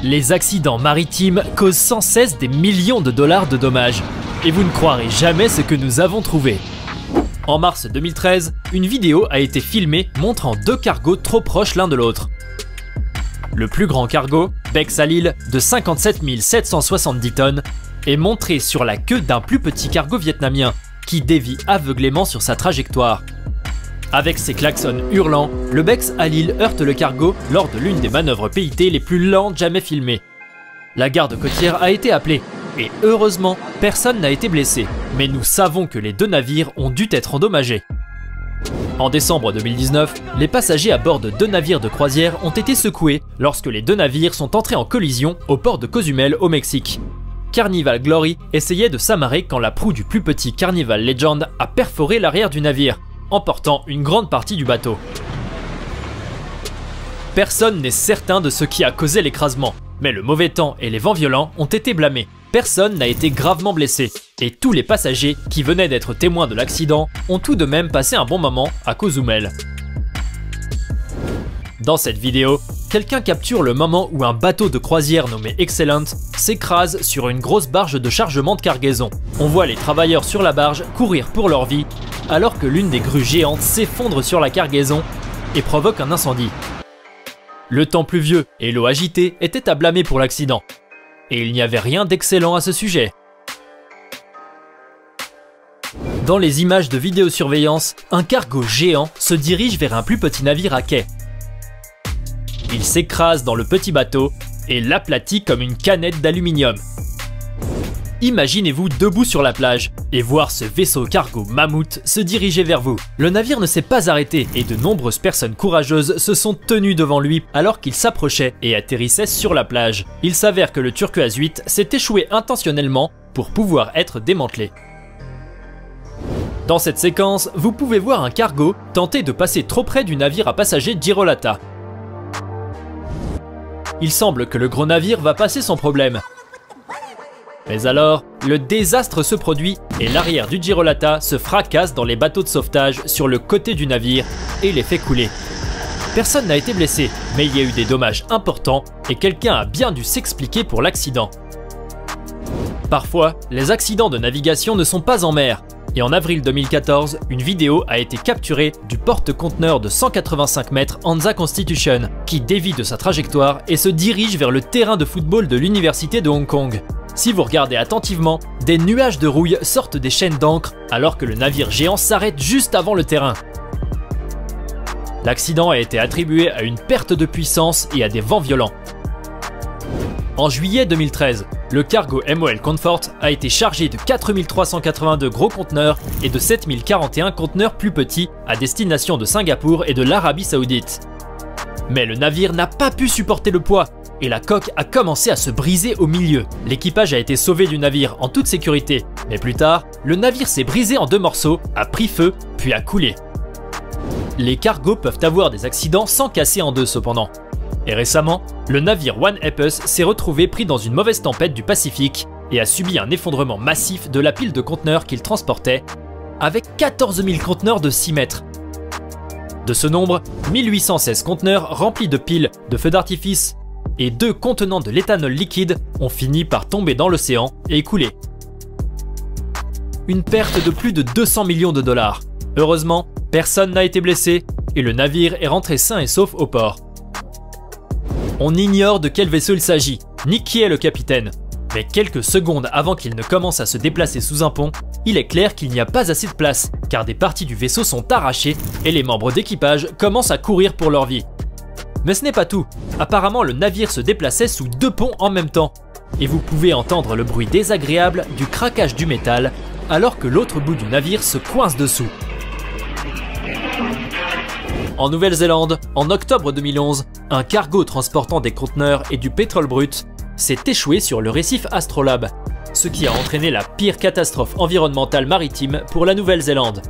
Les accidents maritimes causent sans cesse des millions de dollars de dommages. Et vous ne croirez jamais ce que nous avons trouvé. En mars 2013, une vidéo a été filmée montrant deux cargos trop proches l'un de l'autre. Le plus grand cargo, Bex Alil, de 57 770 tonnes, est montré sur la queue d'un plus petit cargo vietnamien qui dévie aveuglément sur sa trajectoire. Avec ses klaxons hurlants, le Bex Alil heurte le cargo lors de l'une des manœuvres PIT les plus lentes jamais filmées. La garde côtière a été appelée, et heureusement, personne n'a été blessé. Mais nous savons que les deux navires ont dû être endommagés. En décembre 2019, les passagers à bord de deux navires de croisière ont été secoués lorsque les deux navires sont entrés en collision au port de Cozumel au Mexique. Carnival Glory essayait de s'amarrer quand la proue du plus petit Carnival Legend a perforé l'arrière du navire, emportant une grande partie du bateau. Personne n'est certain de ce qui a causé l'écrasement, mais le mauvais temps et les vents violents ont été blâmés. Personne n'a été gravement blessé, et tous les passagers qui venaient d'être témoins de l'accident ont tout de même passé un bon moment à Cozumel. Dans cette vidéo, quelqu'un capture le moment où un bateau de croisière nommé Excellent s'écrase sur une grosse barge de chargement de cargaison. On voit les travailleurs sur la barge courir pour leur vie, alors que l'une des grues géantes s'effondre sur la cargaison et provoque un incendie. Le temps pluvieux et l'eau agitée étaient à blâmer pour l'accident, et il n'y avait rien d'excellent à ce sujet. Dans les images de vidéosurveillance, un cargo géant se dirige vers un plus petit navire à quai. Il s'écrase dans le petit bateau et l'aplatit comme une canette d'aluminium. Imaginez-vous debout sur la plage et voir ce vaisseau cargo mammouth se diriger vers vous. Le navire ne s'est pas arrêté et de nombreuses personnes courageuses se sont tenues devant lui alors qu'il s'approchait et atterrissait sur la plage. Il s'avère que le Turquoise 8 s'est échoué intentionnellement pour pouvoir être démantelé. Dans cette séquence, vous pouvez voir un cargo tenter de passer trop près du navire à passagers Girolata. Il semble que le gros navire va passer sans problème. Mais alors, le désastre se produit et l'arrière du Girolata se fracasse dans les bateaux de sauvetage sur le côté du navire et les fait couler. Personne n'a été blessé, mais il y a eu des dommages importants et quelqu'un a bien dû s'expliquer pour l'accident. Parfois, les accidents de navigation ne sont pas en mer. Et en avril 2014, une vidéo a été capturée du porte-conteneur de 185 mètres Hansa Constitution qui dévie de sa trajectoire et se dirige vers le terrain de football de l'université de Hong Kong. Si vous regardez attentivement, des nuages de rouille sortent des chaînes d'encre alors que le navire géant s'arrête juste avant le terrain. L'accident a été attribué à une perte de puissance et à des vents violents. En juillet 2013, le cargo MOL Comfort a été chargé de 4382 gros conteneurs et de 7041 conteneurs plus petits à destination de Singapour et de l'Arabie Saoudite. Mais le navire n'a pas pu supporter le poids et la coque a commencé à se briser au milieu. L'équipage a été sauvé du navire en toute sécurité, mais plus tard, le navire s'est brisé en deux morceaux, a pris feu, puis a coulé. Les cargos peuvent avoir des accidents sans casser en deux cependant. Et récemment, le navire One Epus s'est retrouvé pris dans une mauvaise tempête du Pacifique et a subi un effondrement massif de la pile de conteneurs qu'il transportait, avec 14 000 conteneurs de 6 mètres. De ce nombre, 1816 conteneurs remplis de piles, de feux d'artifice et 2 contenants de l'éthanol liquide ont fini par tomber dans l'océan et couler. Une perte de plus de 200 millions de dollars. Heureusement, personne n'a été blessé et le navire est rentré sain et sauf au port. On ignore de quel vaisseau il s'agit, ni qui est le capitaine. Mais quelques secondes avant qu'il ne commence à se déplacer sous un pont, il est clair qu'il n'y a pas assez de place, car des parties du vaisseau sont arrachées et les membres d'équipage commencent à courir pour leur vie. Mais ce n'est pas tout. Apparemment, le navire se déplaçait sous 2 ponts en même temps. Et vous pouvez entendre le bruit désagréable du craquage du métal, alors que l'autre bout du navire se coince dessous. En Nouvelle-Zélande, en octobre 2011, un cargo transportant des conteneurs et du pétrole brut s'est échoué sur le récif Astrolabe, ce qui a entraîné la pire catastrophe environnementale maritime pour la Nouvelle-Zélande.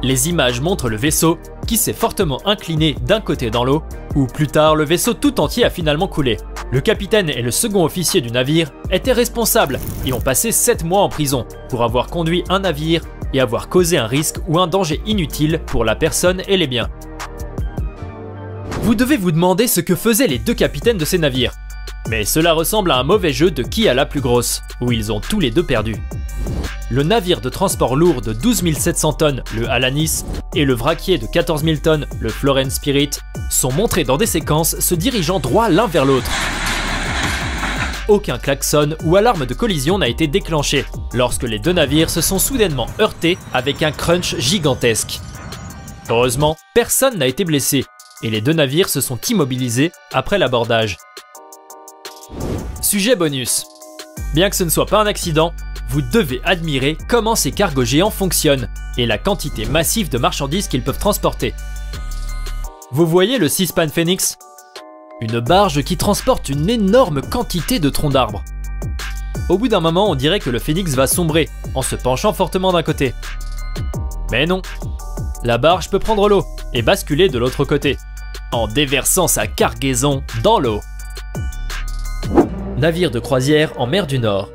Les images montrent le vaisseau qui s'est fortement incliné d'un côté dans l'eau, où plus tard le vaisseau tout entier a finalement coulé. Le capitaine et le second officier du navire étaient responsables et ont passé 7 mois en prison pour avoir conduit un navire et avoir causé un risque ou un danger inutile pour la personne et les biens. Vous devez vous demander ce que faisaient les 2 capitaines de ces navires. Mais cela ressemble à un mauvais jeu de qui a la plus grosse, où ils ont tous les deux perdu. Le navire de transport lourd de 12 700 tonnes, le Alanis, et le vraquier de 14 000 tonnes, le Florence Spirit, sont montrés dans des séquences se dirigeant droit l'un vers l'autre. Aucun klaxon ou alarme de collision n'a été déclenché lorsque les deux navires se sont soudainement heurtés avec un crunch gigantesque. Heureusement, personne n'a été blessé et les deux navires se sont immobilisés après l'abordage. Sujet bonus. Bien que ce ne soit pas un accident, vous devez admirer comment ces cargos géants fonctionnent et la quantité massive de marchandises qu'ils peuvent transporter. Vous voyez le Seaspan Phoenix ? Une barge qui transporte une énorme quantité de troncs d'arbres. Au bout d'un moment, on dirait que le Phoenix va sombrer en se penchant fortement d'un côté. Mais non, la barge peut prendre l'eau et basculer de l'autre côté, en déversant sa cargaison dans l'eau. Navire de croisière en mer du Nord.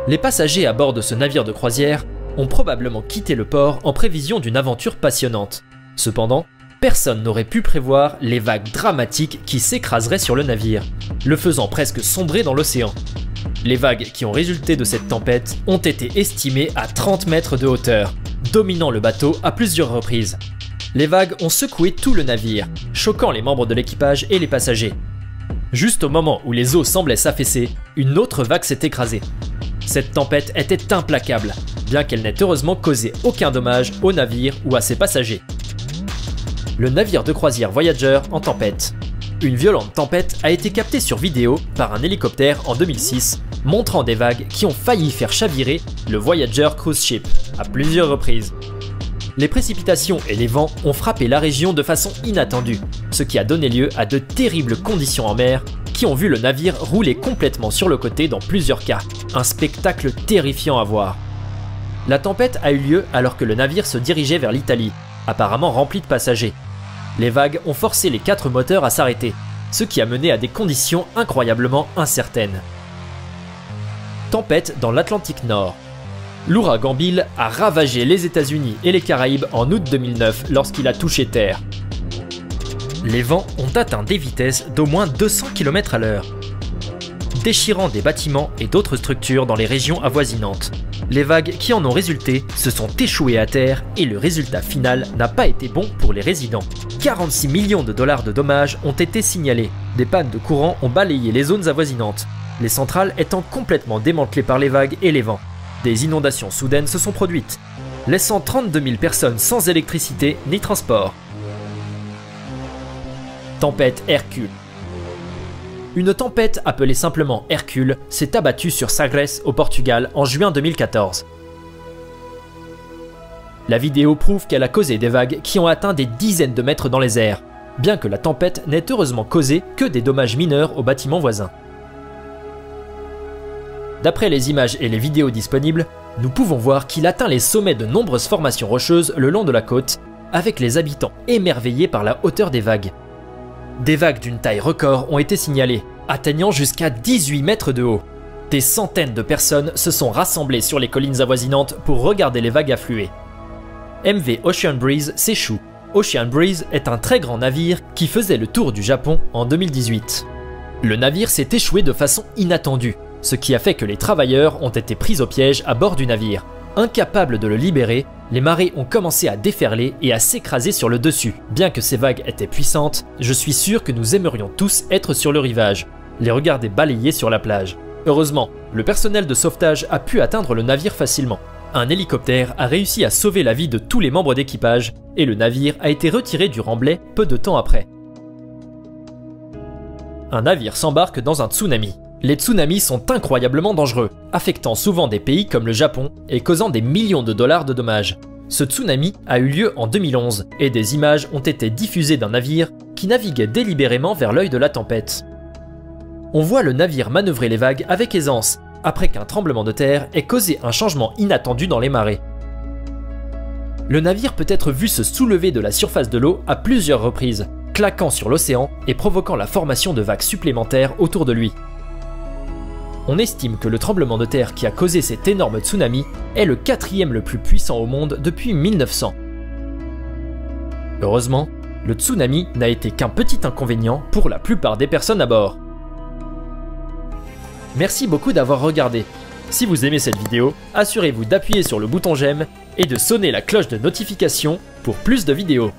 Les passagers à bord de ce navire de croisière ont probablement quitté le port en prévision d'une aventure passionnante. Cependant, personne n'aurait pu prévoir les vagues dramatiques qui s'écraseraient sur le navire, le faisant presque sombrer dans l'océan. Les vagues qui ont résulté de cette tempête ont été estimées à 30 mètres de hauteur, dominant le bateau à plusieurs reprises. Les vagues ont secoué tout le navire, choquant les membres de l'équipage et les passagers. Juste au moment où les eaux semblaient s'affaisser, une autre vague s'est écrasée. Cette tempête était implacable, bien qu'elle n'ait heureusement causé aucun dommage au navire ou à ses passagers. Le navire de croisière Voyager en tempête. Une violente tempête a été captée sur vidéo par un hélicoptère en 2006, montrant des vagues qui ont failli faire chavirer le Voyager Cruise Ship à plusieurs reprises. Les précipitations et les vents ont frappé la région de façon inattendue, ce qui a donné lieu à de terribles conditions en mer qui ont vu le navire rouler complètement sur le côté dans plusieurs cas, un spectacle terrifiant à voir. La tempête a eu lieu alors que le navire se dirigeait vers l'Italie, apparemment rempli de passagers. Les vagues ont forcé les 4 moteurs à s'arrêter, ce qui a mené à des conditions incroyablement incertaines. Tempête dans l'Atlantique Nord. L'ouragan Bill a ravagé les États-Unis et les Caraïbes en août 2009 lorsqu'il a touché terre. Les vents ont atteint des vitesses d'au moins 200 km/h, déchirant des bâtiments et d'autres structures dans les régions avoisinantes. Les vagues qui en ont résulté se sont échouées à terre et le résultat final n'a pas été bon pour les résidents. 46 millions de dollars de dommages ont été signalés. Des pannes de courant ont balayé les zones avoisinantes, les centrales étant complètement démantelées par les vagues et les vents. Des inondations soudaines se sont produites, laissant 32 000 personnes sans électricité ni transport. Tempête Hercule. Une tempête appelée simplement Hercule s'est abattue sur Sagres au Portugal en juin 2014. La vidéo prouve qu'elle a causé des vagues qui ont atteint des dizaines de mètres dans les airs, bien que la tempête n'ait heureusement causé que des dommages mineurs aux bâtiments voisins. D'après les images et les vidéos disponibles, nous pouvons voir qu'il atteint les sommets de nombreuses formations rocheuses le long de la côte, avec les habitants émerveillés par la hauteur des vagues. Des vagues d'une taille record ont été signalées, atteignant jusqu'à 18 mètres de haut. Des centaines de personnes se sont rassemblées sur les collines avoisinantes pour regarder les vagues affluer. MV Ocean Breeze s'échoue. Ocean Breeze est un très grand navire qui faisait le tour du Japon en 2018. Le navire s'est échoué de façon inattendue, ce qui a fait que les travailleurs ont été pris au piège à bord du navire. Incapables de le libérer, les marées ont commencé à déferler et à s'écraser sur le dessus. Bien que ces vagues étaient puissantes, je suis sûr que nous aimerions tous être sur le rivage, les regarder balayer sur la plage. Heureusement, le personnel de sauvetage a pu atteindre le navire facilement. Un hélicoptère a réussi à sauver la vie de tous les membres d'équipage et le navire a été retiré du remblai peu de temps après. Un navire s'embarque dans un tsunami. Les tsunamis sont incroyablement dangereux, affectant souvent des pays comme le Japon et causant des millions de dollars de dommages. Ce tsunami a eu lieu en 2011 et des images ont été diffusées d'un navire qui naviguait délibérément vers l'œil de la tempête. On voit le navire manœuvrer les vagues avec aisance, après qu'un tremblement de terre ait causé un changement inattendu dans les marées. Le navire peut être vu se soulever de la surface de l'eau à plusieurs reprises, claquant sur l'océan et provoquant la formation de vagues supplémentaires autour de lui. On estime que le tremblement de terre qui a causé cet énorme tsunami est le 4e le plus puissant au monde depuis 1900. Heureusement, le tsunami n'a été qu'un petit inconvénient pour la plupart des personnes à bord. Merci beaucoup d'avoir regardé. Si vous aimez cette vidéo, assurez-vous d'appuyer sur le bouton j'aime et de sonner la cloche de notification pour plus de vidéos.